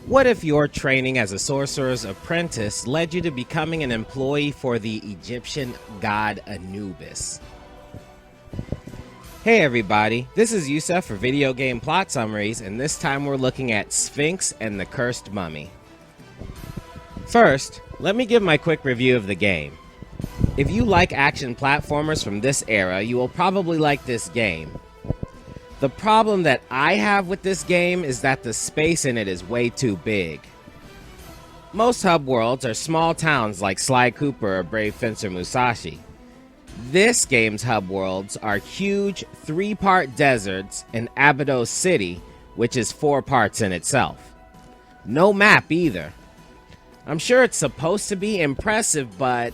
What if your training as a sorcerer's apprentice led you to becoming an employee for the Egyptian god Anubis? Hey everybody, this is Yusuf for Video Game Plot Summaries, and this time we're looking at Sphinx and the Cursed Mummy. First, let me give my quick review of the game. If you like action platformers from this era, you will probably like this game. The problem that I have with this game is that the space in it is way too big. Most hub worlds are small towns like Sly Cooper or Brave Fencer Musashi. This game's hub worlds are huge 3-part deserts in Abydos City, which is 4 parts in itself. No map either. I'm sure it's supposed to be impressive, but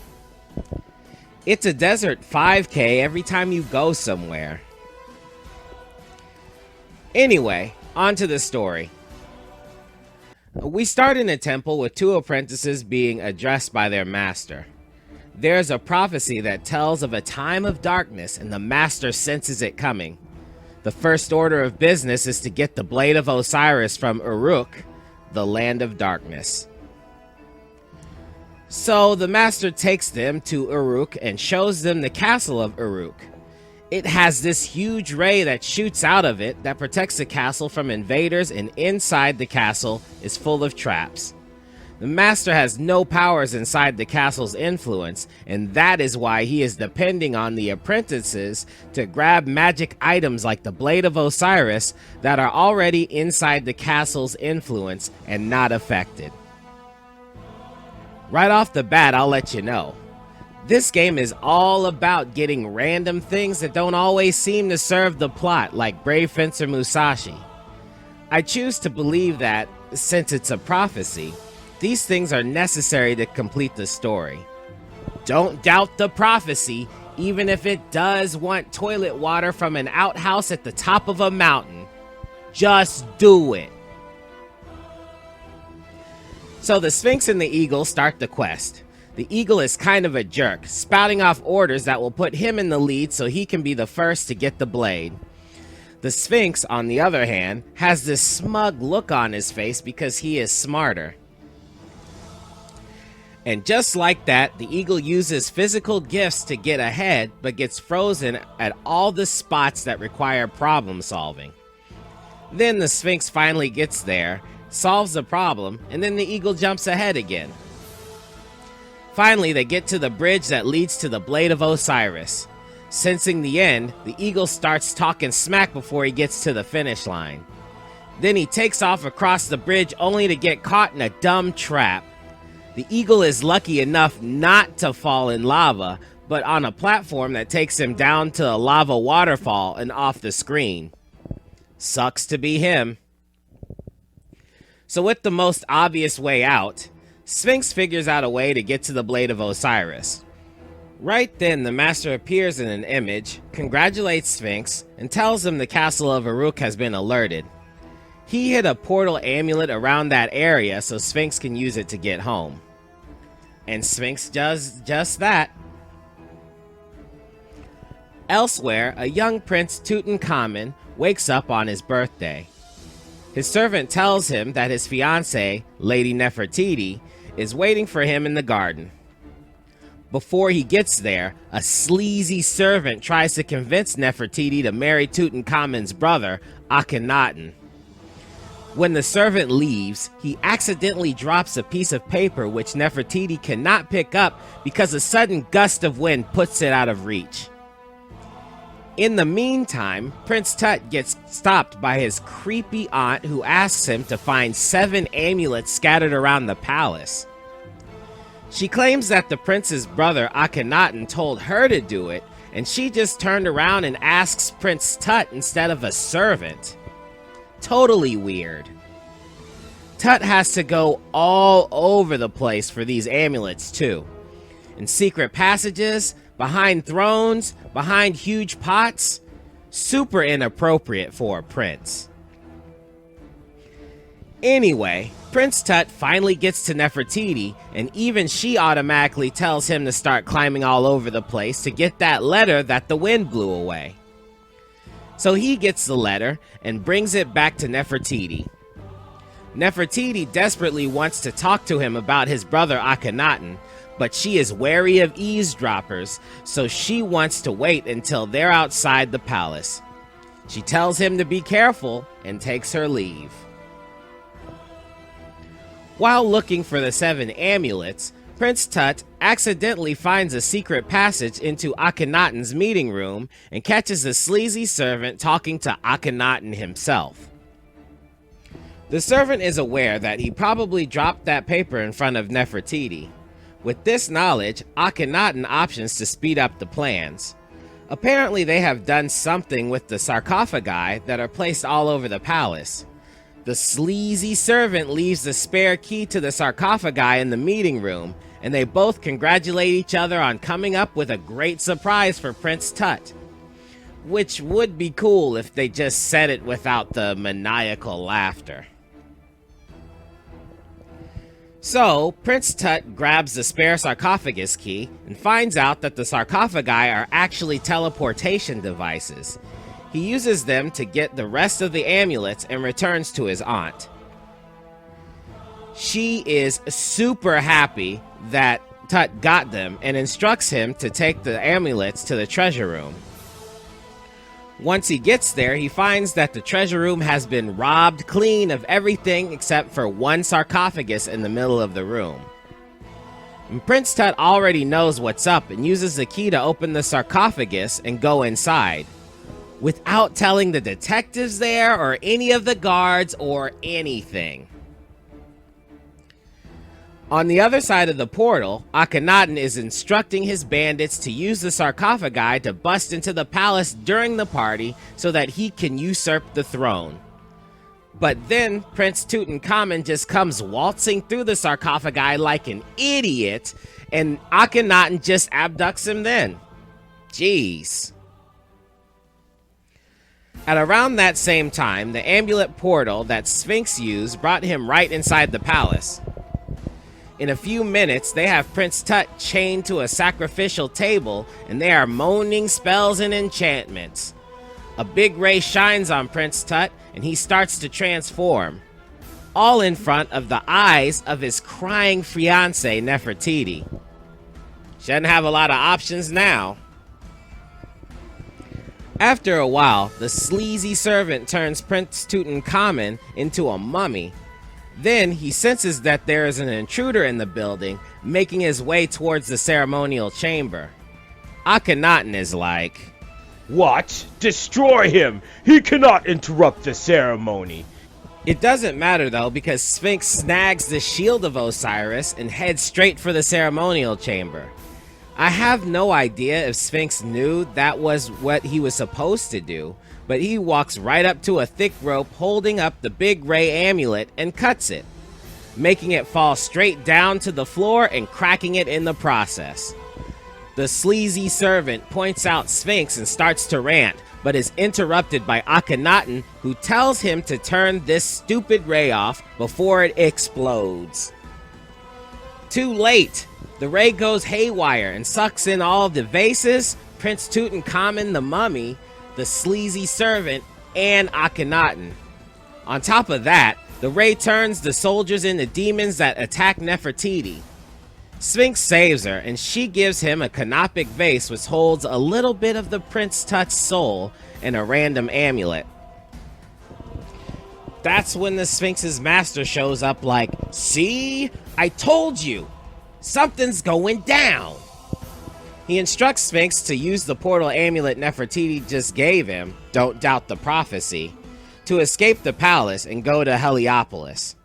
it's a desert 5K every time you go somewhere. Anyway, on to the story. We start in a temple with 2 apprentices being addressed by their master. There's a prophecy that tells of a time of darkness, and the master senses it coming. The first order of business is to get the Blade of Osiris from Uruk, the land of darkness. So the master takes them to Uruk and shows them the castle of Uruk. It has this huge ray that shoots out of it that protects the castle from invaders, and inside the castle is full of traps. The master has no powers inside the castle's influence, and that is why he is depending on the apprentices to grab magic items like the Blade of Osiris that are already inside the castle's influence and not affected. Right off the bat, I'll let you know. This game is all about getting random things that don't always seem to serve the plot, like Brave Fencer Musashi. I choose to believe that, since it's a prophecy, these things are necessary to complete the story. Don't doubt the prophecy, even if it does want toilet water from an outhouse at the top of a mountain. Just do it. So the Sphinx and the Eagle start the quest. The Eagle is kind of a jerk, spouting off orders that will put him in the lead so he can be the first to get the blade. The Sphinx, on the other hand, has this smug look on his face because he is smarter. And just like that, the Eagle uses physical gifts to get ahead, but gets frozen at all the spots that require problem solving. Then the Sphinx finally gets there, solves the problem, and then the Eagle jumps ahead again. Finally, they get to the bridge that leads to the Blade of Osiris. Sensing the end, the Eagle starts talking smack before he gets to the finish line. Then he takes off across the bridge only to get caught in a dumb trap. The Eagle is lucky enough not to fall in lava, but on a platform that takes him down to a lava waterfall and off the screen. Sucks to be him. So with the most obvious way out, Sphinx figures out a way to get to the Blade of Osiris. Right then, the master appears in an image, congratulates Sphinx, and tells him the castle of Uruk has been alerted. He hid a portal amulet around that area so Sphinx can use it to get home. And Sphinx does just that. Elsewhere, a young prince, Tutankamen, wakes up on his birthday. His servant tells him that his fiancée, Lady Nefertiti, is waiting for him in the garden. Before he gets there, a sleazy servant tries to convince Nefertiti to marry Tutankhamen's brother, Akhenaten. When the servant leaves, he accidentally drops a piece of paper which Nefertiti cannot pick up because a sudden gust of wind puts it out of reach. In the meantime, Prince Tut gets stopped by his creepy aunt who asks him to find 7 amulets scattered around the palace. She claims that the prince's brother Akhenaten told her to do it, and she just turned around and asks Prince Tut instead of a servant. Totally weird. Tut has to go all over the place for these amulets too. In secret passages, behind thrones, behind huge pots. Super inappropriate for a prince. Anyway, Prince Tut finally gets to Nefertiti, and even she automatically tells him to start climbing all over the place to get that letter that the wind blew away. So he gets the letter and brings it back to Nefertiti. Nefertiti desperately wants to talk to him about his brother Akhenaten, but she is wary of eavesdroppers, so she wants to wait until they're outside the palace. She tells him to be careful and takes her leave. While looking for the 7 amulets, Prince Tut accidentally finds a secret passage into Akhenaten's meeting room and catches a sleazy servant talking to Akhenaten himself. The servant is aware that he probably dropped that paper in front of Nefertiti. With this knowledge, Akhenaten options to speed up the plans. Apparently they have done something with the sarcophagi that are placed all over the palace. The sleazy servant leaves the spare key to the sarcophagi in the meeting room, and they both congratulate each other on coming up with a great surprise for Prince Tut. Which would be cool if they just said it without the maniacal laughter. So, Prince Tut grabs the spare sarcophagus key and finds out that the sarcophagi are actually teleportation devices. He uses them to get the rest of the amulets and returns to his aunt. She is super happy that Tut got them and instructs him to take the amulets to the treasure room. Once he gets there, he finds that the treasure room has been robbed clean of everything except for one sarcophagus in the middle of the room. And Prince Tut already knows what's up and uses the key to open the sarcophagus and go inside, without telling the detectives there or any of the guards or anything. On the other side of the portal, Akhenaten is instructing his bandits to use the sarcophagi to bust into the palace during the party so that he can usurp the throne. But then Prince Tutankamen just comes waltzing through the sarcophagi like an idiot, and Akhenaten just abducts him then. Jeez. At around that same time, the amulet portal that Sphinx used brought him right inside the palace. In a few minutes, they have Prince Tut chained to a sacrificial table, and they are moaning spells and enchantments. A big ray shines on Prince Tut, and he starts to transform, all in front of the eyes of his crying fiancée, Nefertiti. She doesn't have a lot of options now. After a while, the sleazy servant turns Prince Tutankamen into a mummy. Then he senses that there is an intruder in the building, making his way towards the ceremonial chamber. Akhenaten is like, "What? Destroy him! He cannot interrupt the ceremony!" It doesn't matter though, because Sphinx snags the shield of Osiris and heads straight for the ceremonial chamber. I have no idea if Sphinx knew that was what he was supposed to do, but he walks right up to a thick rope holding up the big ray amulet and cuts it, making it fall straight down to the floor and cracking it in the process. The sleazy servant points out Sphinx and starts to rant, but is interrupted by Akhenaten, who tells him to turn this stupid ray off before it explodes. Too late! The ray goes haywire and sucks in all of the vases, Prince Tutankamen the mummy, the sleazy servant, and Akhenaten. On top of that, the ray turns the soldiers into demons that attack Nefertiti. Sphinx saves her, and she gives him a canopic vase which holds a little bit of the Prince Tut's soul and a random amulet. That's when the Sphinx's master shows up like, "See? I told you! Something's going down!" He instructs Sphinx to use the portal amulet Nefertiti just gave him, don't doubt the prophecy, to escape the palace and go to Heliopolis.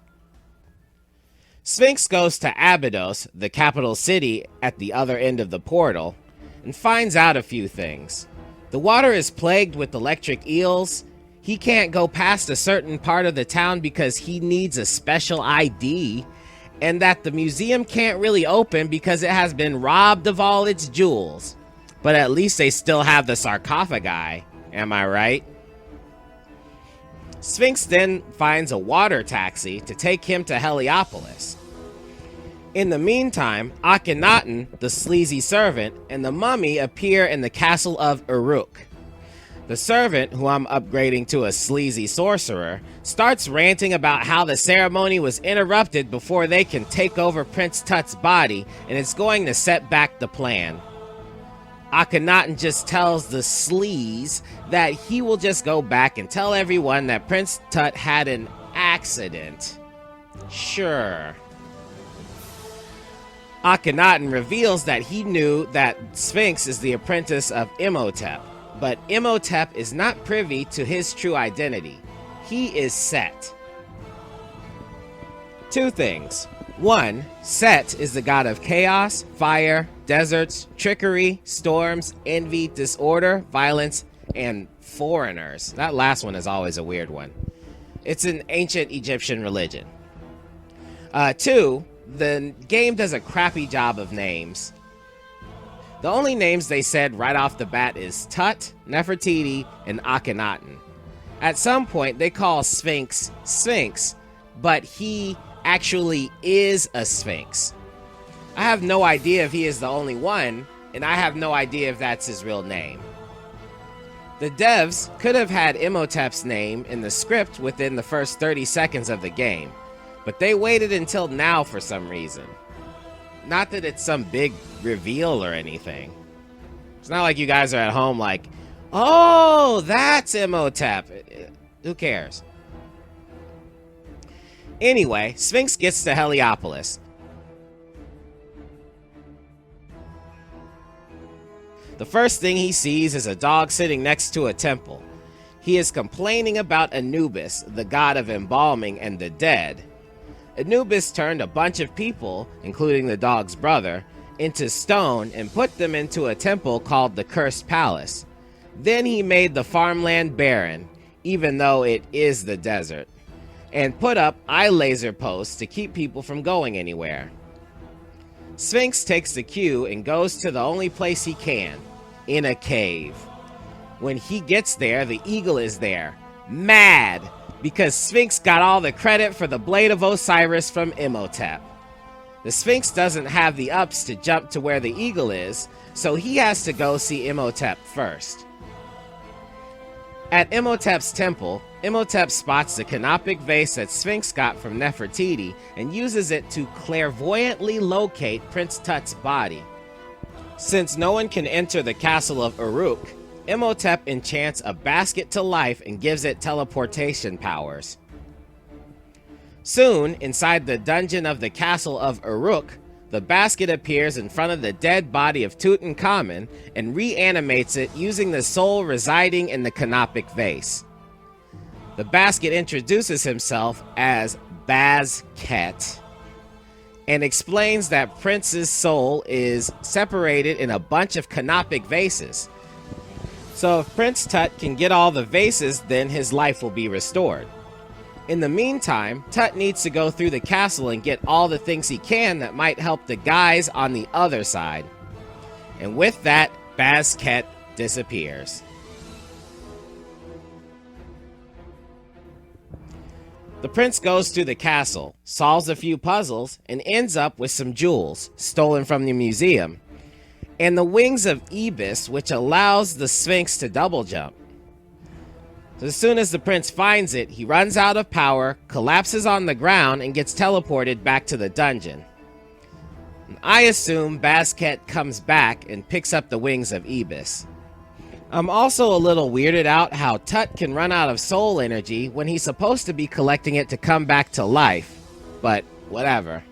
Sphinx goes to Abydos, the capital city at the other end of the portal, and finds out a few things. The water is plagued with electric eels. He can't go past a certain part of the town because he needs a special ID, and that the museum can't really open because it has been robbed of all its jewels. But at least they still have the sarcophagi, am I right? Sphinx then finds a water taxi to take him to Heliopolis. In the meantime, Akhenaten, the sleazy servant, and the mummy appear in the castle of Uruk. The servant, who I'm upgrading to a sleazy sorcerer, starts ranting about how the ceremony was interrupted before they can take over Prince Tut's body, and it's going to set back the plan. Akhenaten just tells the sleaze that he will just go back and tell everyone that Prince Tut had an accident. Sure. Akhenaten reveals that he knew that Sphinx is the apprentice of Imhotep, but Imhotep is not privy to his true identity. He is Set. Two things. One, Set is the god of chaos, fire, deserts, trickery, storms, envy, disorder, violence, and foreigners. That last one is always a weird one. It's an ancient Egyptian religion. Two, the game does a crappy job of names. The only names they said right off the bat is Tut, Nefertiti, and Akhenaten. At some point, they call Sphinx Sphinx, but he actually is a Sphinx. I have no idea if he is the only one, and I have no idea if that's his real name. The devs could have had Imhotep's name in the script within the first 30 seconds of the game, but they waited until now for some reason. Not that it's some big reveal or anything. It's not like you guys are at home like, oh, that's Imhotep. Who cares? Anyway, Sphinx gets to Heliopolis. The first thing he sees is a dog sitting next to a temple. He is complaining about Anubis, the god of embalming and the dead. Anubis turned a bunch of people, including the dog's brother, into stone and put them into a temple called the Cursed Palace. Then he made the farmland barren, even though it is the desert, and put up eye laser posts to keep people from going anywhere. Sphinx takes the cue and goes to the only place he can, in a cave. When he gets there, the eagle is there, mad, because Sphinx got all the credit for the Blade of Osiris from Imhotep. The Sphinx doesn't have the ups to jump to where the eagle is, so he has to go see Imhotep first. At Imhotep's temple, Imhotep spots the canopic vase that Sphinx got from Nefertiti and uses it to clairvoyantly locate Prince Tut's body. Since no one can enter the castle of Uruk, Imhotep enchants a basket to life and gives it teleportation powers. Soon, inside the dungeon of the castle of Uruk, the basket appears in front of the dead body of Tutankamen and reanimates it using the soul residing in the canopic vase. The basket introduces himself as Basket and explains that Prince's soul is separated in a bunch of canopic vases. So if Prince Tut can get all the vases, then his life will be restored. In the meantime, Tut needs to go through the castle and get all the things he can that might help the guys on the other side. And with that, Basket disappears. The prince goes to the castle, solves a few puzzles, and ends up with some jewels stolen from the museum, and the wings of Ibis, which allows the Sphinx to double jump. So as soon as the prince finds it, he runs out of power, collapses on the ground, and gets teleported back to the dungeon. I assume Basket comes back and picks up the wings of Ibis. I'm also a little weirded out how Tut can run out of soul energy when he's supposed to be collecting it to come back to life, but whatever.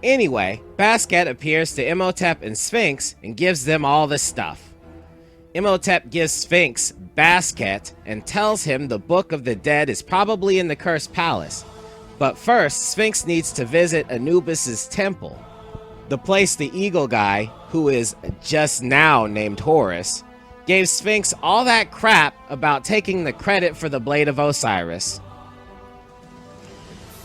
Anyway, Basket appears to Imhotep and Sphinx and gives them all the stuff. Imhotep gives Sphinx Basket and tells him the Book of the Dead is probably in the Cursed Palace, but first Sphinx needs to visit Anubis's temple. The place the eagle guy, who is just now named Horus, gave Sphinx all that crap about taking the credit for the Blade of Osiris.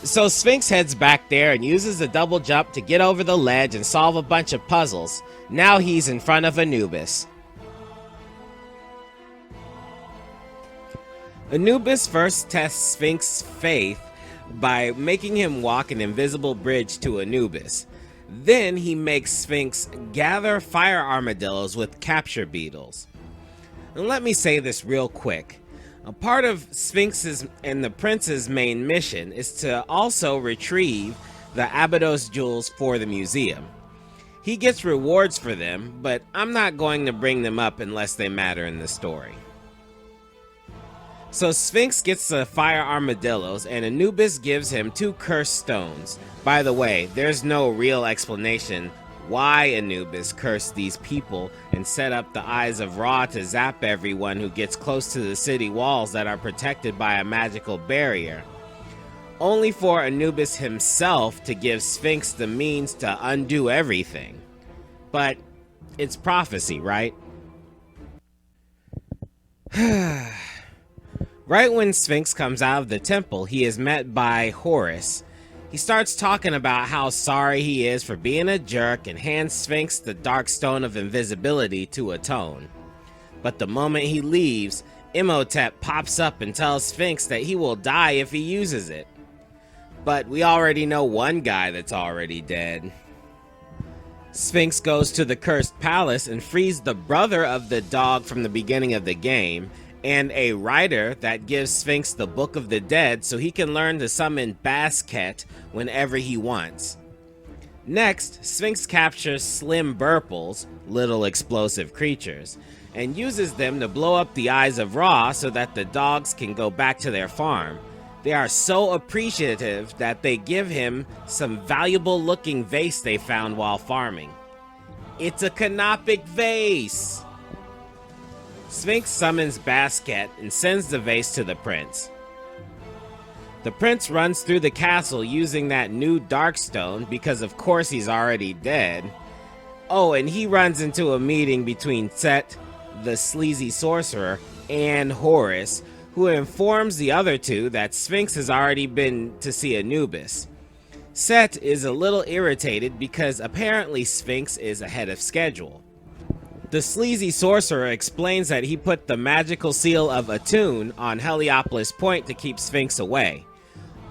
So Sphinx heads back there and uses the double jump to get over the ledge and solve a bunch of puzzles. Now he's in front of Anubis. Anubis first tests Sphinx's faith by making him walk an invisible bridge to Anubis. Then he makes Sphinx gather fire armadillos with capture beetles. And let me say this real quick. A part of Sphinx's and the prince's main mission is to also retrieve the Abydos jewels for the museum. He gets rewards for them, but I'm not going to bring them up unless they matter in the story. So Sphinx gets the fire armadillos, and Anubis gives him 2 cursed stones. By the way, there's no real explanation why Anubis cursed these people and set up the Eyes of Ra to zap everyone who gets close to the city walls that are protected by a magical barrier. Only for Anubis himself to give Sphinx the means to undo everything. But it's prophecy, right? Right when Sphinx comes out of the temple, he is met by Horus. He starts talking about how sorry he is for being a jerk and hands Sphinx the Dark Stone of Invisibility to atone. But the moment he leaves, Imhotep pops up and tells Sphinx that he will die if he uses it. But we already know one guy that's already dead. Sphinx goes to the Cursed Palace and frees the brother of the dog from the beginning of the game, and a writer that gives Sphinx the Book of the Dead so he can learn to summon Basket whenever he wants. Next, Sphinx captures Slim Burples, little explosive creatures, and uses them to blow up the Eyes of Ra so that the dogs can go back to their farm. They are so appreciative that they give him some valuable looking vase they found while farming. It's a canopic vase! Sphinx summons Basket and sends the vase to the prince. The prince runs through the castle using that new Darkstone because of course he's already dead. Oh, and he runs into a meeting between Set, the sleazy sorcerer, and Horus, who informs the other two that Sphinx has already been to see Anubis. Set is a little irritated because apparently Sphinx is ahead of schedule. The sleazy sorcerer explains that he put the magical seal of Atun on Heliopolis Point to keep Sphinx away.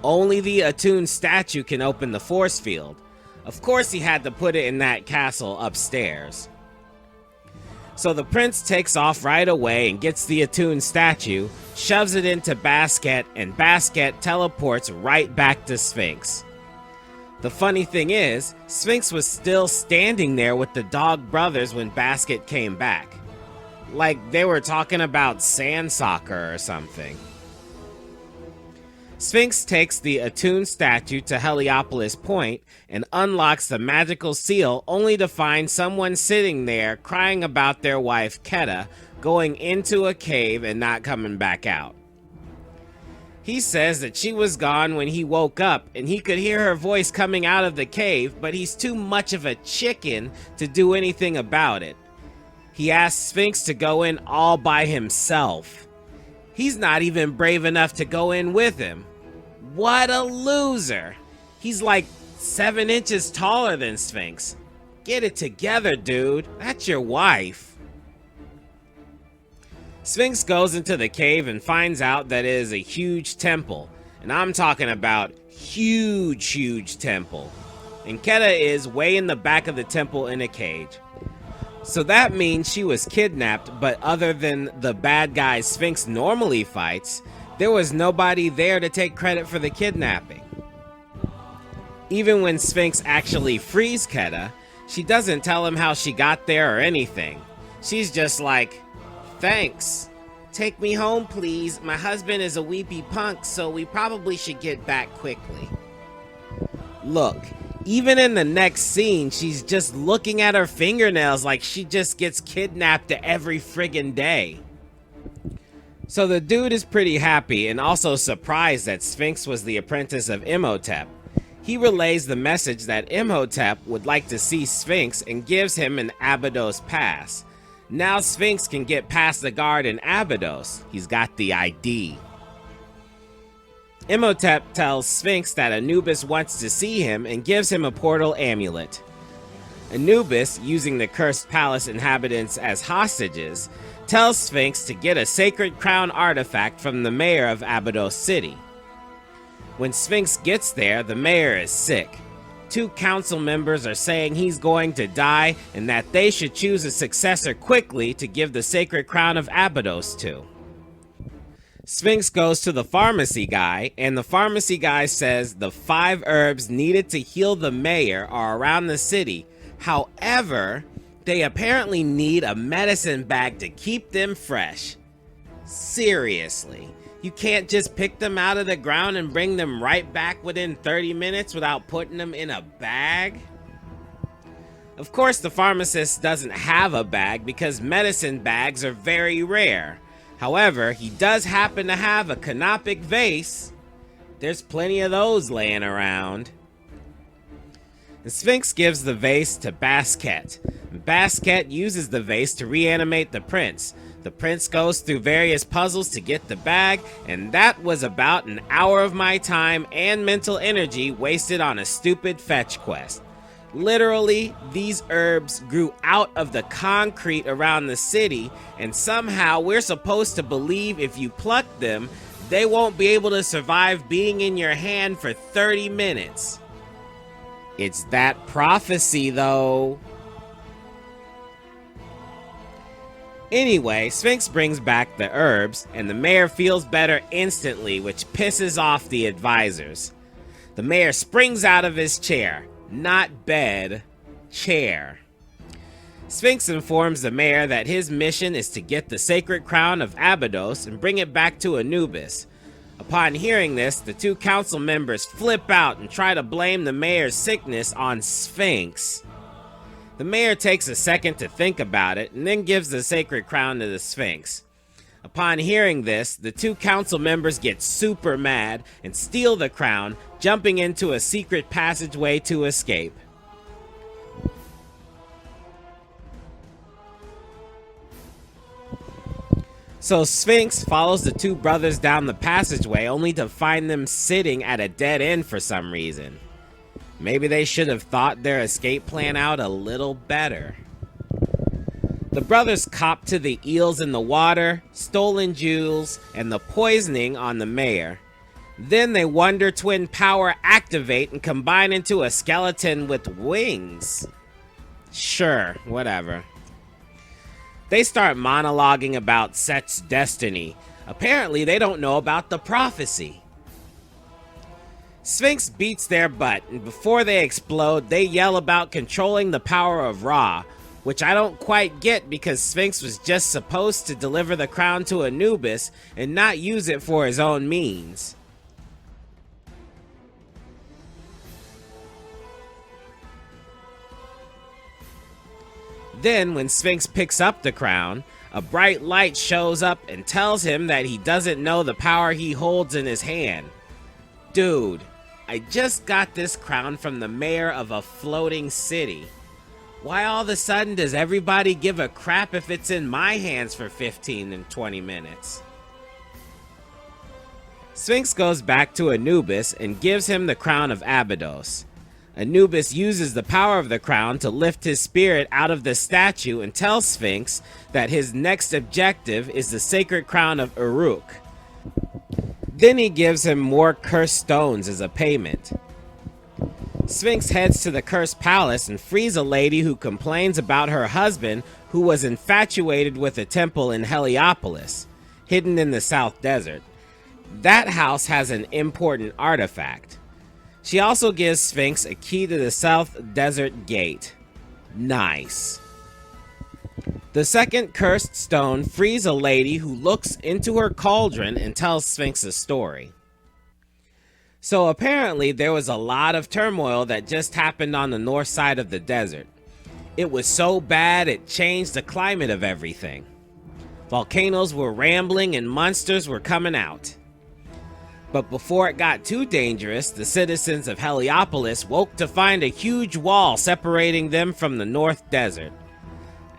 Only the Atun statue can open the force field. Of course he had to put it in that castle upstairs. So the prince takes off right away and gets the Atun statue, shoves it into Basket, and Basket teleports right back to Sphinx. The funny thing is, Sphinx was still standing there with the dog brothers when Basket came back. Like they were talking about sand soccer or something. Sphinx takes the Atun statue to Heliopolis Point and unlocks the magical seal only to find someone sitting there crying about their wife Keta going into a cave and not coming back out. He says that she was gone when he woke up and he could hear her voice coming out of the cave, but he's too much of a chicken to do anything about it. He asks Sphinx to go in all by himself. He's not even brave enough to go in with him. What a loser! He's like 7 inches taller than Sphinx. Get it together, dude. That's your wife. Sphinx goes into the cave and finds out that it is a huge temple. And I'm talking about huge temple. And Keta is way in the back of the temple in a cage. So that means she was kidnapped, but other than the bad guys Sphinx normally fights, there was nobody there to take credit for the kidnapping. Even when Sphinx actually frees Keta, she doesn't tell him how she got there or anything. She's just like, "Thanks. Take me home, please. My husband is a weepy punk, so we probably should get back quickly." Look, even in the next scene, she's just looking at her fingernails like she just gets kidnapped every friggin' day. So the dude is pretty happy and also surprised that Sphinx was the apprentice of Imhotep. He relays the message that Imhotep would like to see Sphinx and gives him an Abydos pass. Now Sphinx can get past the guard in Abydos. He's got the ID. Imhotep tells Sphinx that Anubis wants to see him and gives him a portal amulet. Anubis, using the Cursed Palace inhabitants as hostages, tells Sphinx to get a sacred crown artifact from the mayor of Abydos City. When Sphinx gets there, the mayor is sick. two council members are saying he's going to die and that they should choose a successor quickly to give the sacred crown of Abydos to. Sphinx goes to the pharmacy guy, and the pharmacy guy says the 5 herbs needed to heal the mayor are around the city. However, they apparently need a medicine bag to keep them fresh. Seriously, you can't just pick them out of the ground and bring them right back within 30 minutes without putting them in a bag? Of course, the pharmacist doesn't have a bag because medicine bags are very rare. However, he does happen to have a canopic vase. There's plenty of those laying around. The Sphinx gives the vase to Basket. Basket uses the vase to reanimate the prince. The prince goes through various puzzles to get the bag, and that was about an hour of my time and mental energy wasted on a stupid fetch quest. Literally, these herbs grew out of the concrete around the city, and somehow we're supposed to believe if you pluck them, they won't be able to survive being in your hand for 30 minutes. It's that prophecy, though. Anyway, Sphinx brings back the herbs, and the mayor feels better instantly, which pisses off the advisors. The mayor springs out of his chair. Not bed, chair. Sphinx informs the mayor that his mission is to get the sacred crown of Abydos and bring it back to Anubis. Upon hearing this, the two council members flip out and try to blame the mayor's sickness on Sphinx. The mayor takes a second to think about it and then gives the sacred crown to the Sphinx. Upon hearing this, the two council members get super mad and steal the crown, jumping into a secret passageway to escape. So Sphinx follows the two brothers down the passageway only to find them sitting at a dead end for some reason. Maybe they should have thought their escape plan out a little better. The brothers cop to the eels in the water, stolen jewels, and the poisoning on the mayor. Then they Wonder Twin power activate and combine into a skeleton with wings. Sure, whatever. They start monologuing about Set's destiny. Apparently they don't know about the prophecy. Sphinx beats their butt, and before they explode, they yell about controlling the power of Ra, which I don't quite get because Sphinx was just supposed to deliver the crown to Anubis and not use it for his own means. Then, when Sphinx picks up the crown, a bright light shows up and tells him that he doesn't know the power he holds in his hand. Dude, I just got this crown from the mayor of a floating city. Why all of a sudden does everybody give a crap if it's in my hands for 15 and 20 minutes? Sphinx goes back to Anubis and gives him the crown of Abydos. Anubis uses the power of the crown to lift his spirit out of the statue and tells Sphinx that his next objective is the sacred crown of Uruk. Then he gives him more cursed stones as a payment. Sphinx heads to the cursed palace and frees a lady who complains about her husband who was infatuated with a temple in Heliopolis, hidden in the South Desert. That house has an important artifact. She also gives Sphinx a key to the South Desert Gate. Nice. The second cursed stone frees a lady who looks into her cauldron and tells Sphinx a story. So apparently there was a lot of turmoil that just happened on the north side of the desert. It was so bad it changed the climate of everything. Volcanoes were rambling and monsters were coming out. But before it got too dangerous, the citizens of Heliopolis woke to find a huge wall separating them from the North Desert.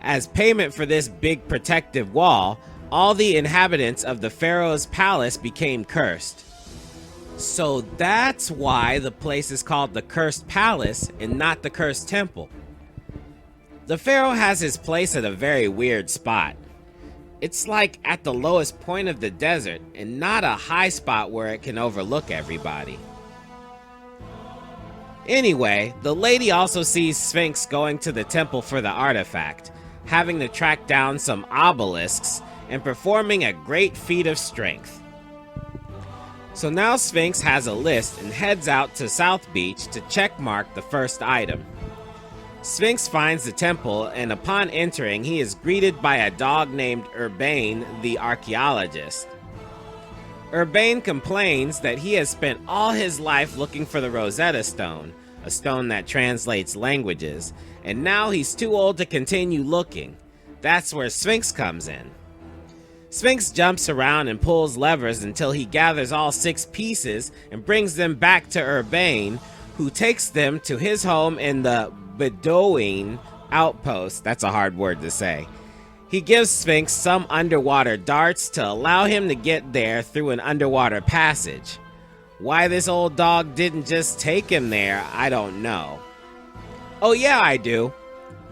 As payment for this big protective wall, all the inhabitants of the Pharaoh's palace became cursed. So that's why the place is called the Cursed Palace and not the Cursed Temple. The Pharaoh has his place at a very weird spot. It's like at the lowest point of the desert and not a high spot where it can overlook everybody. Anyway, the lady also sees Sphinx going to the temple for the artifact, having to track down some obelisks, and performing a great feat of strength. So now Sphinx has a list and heads out to South Beach to checkmark the first item. Sphinx finds the temple, and upon entering, he is greeted by a dog named Urbane, the archaeologist. Urbane complains that he has spent all his life looking for the Rosetta Stone, a stone that translates languages, and now he's too old to continue looking. That's where Sphinx comes in. Sphinx jumps around and pulls levers until he gathers all 6 pieces and brings them back to Urbane, who takes them to his home in the Bedouin outpost. That's a hard word to say. He gives Sphinx some underwater darts to allow him to get there through an underwater passage. Why this old dog didn't just take him there, I don't know. Oh yeah, I do.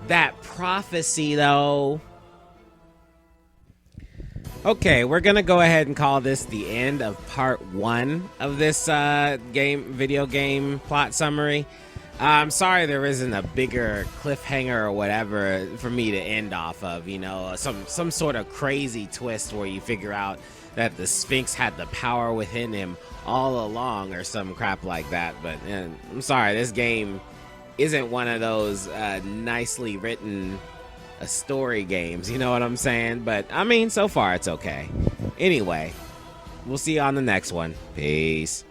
That prophecy though. Okay, we're gonna go ahead and call this the end of part 1 of this video game plot summary. I'm sorry there isn't a bigger cliffhanger or whatever for me to end off of, you know, some sort of crazy twist where you figure out that the Sphinx had the power within him all along or some crap like that. But I'm sorry, this game isn't one of those nicely written story games, you know what I'm saying? But I mean, so far it's okay. Anyway, we'll see you on the next one. Peace.